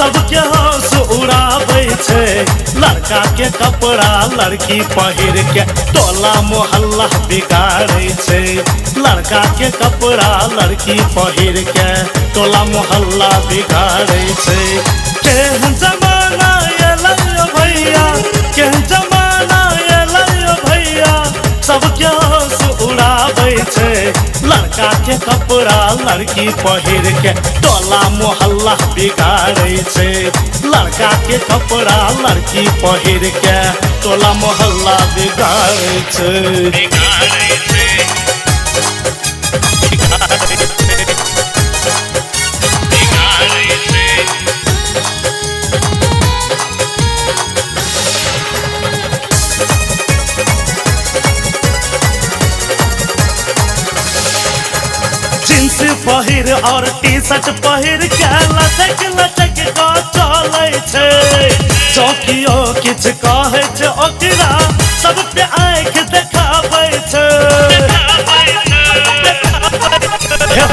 सबके होश उड़ाबै छै। लड़का के कपड़ा लड़की पहिर के टोला मोहल्ला बिगाड़ै छै। लड़का के कपड़ा लड़की पहिर के टोला मोहल्ला बिगाड़ै छै। केहन जमाना एलै भैया, केहन जमाना एलै भैया, सबके होश उड़ाबै छै। लड़का के कपड़ा लड़की पहिर के टोला मोहल्ला बिगाड़ै छै। लड़का के कपड़ा लड़की पहिर के टोला मोहल्ला बिगाड़ै छै। जींस पहिर और टी शर्ट पहिर के लचक लचक के चलै छै। चौकियो किछ कहै छै ओकरा सब पे आँख देखाबै छै।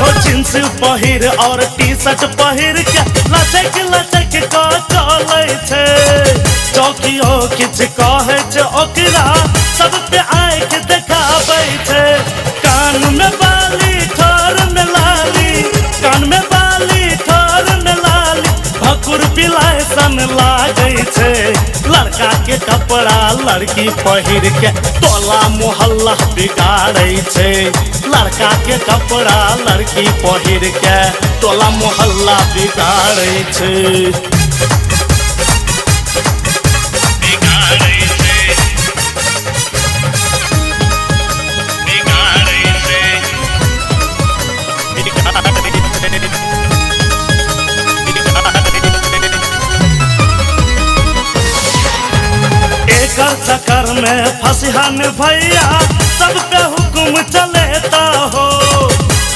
हो जींस पहिर और टी शर्ट पहिर के लचक लचक के चलै छै। चौकियो किछ कहै छै ओकरा सब पे आँख देखाबै छै। कान में बाली ठोर में लाली, कान में बाली ठोर में लाली, भकुर पिलाय सन लागै छै। लड़का के कपड़ा लड़की पहिर के टोला मोहल्ला बिगाड़ै छै। लड़का के कपड़ा लड़की पहिर के टोला मोहल्ला बिगाड़ै छै। एकर चक्कर में फसिहन भैया सब पे हुक्म चलेता हो।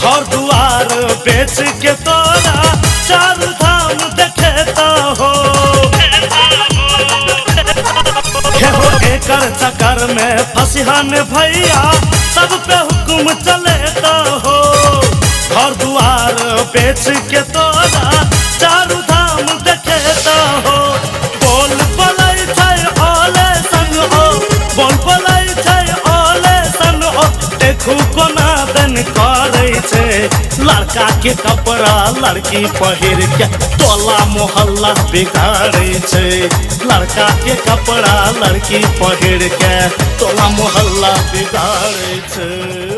घर दुआर बेच के तोरा चारू धाम देखेता हो। एकर चक्कर में फसिहन भैया सब पे हुक्म चलेता हो। घर दुआर बेच के तोरा चारू धाम देखेता हो। बोल पलै छै ओले संग ओ, बोल पलै छै ओले संग ओ, देखू कोना दन करै छै। लड़का के कपड़ा लड़की पहिर के टोला मोहल्ला बिगाड़ै छै। लड़का के कपड़ा लड़की पहिर के टोला मोहल्ला बिगाड़ै छै।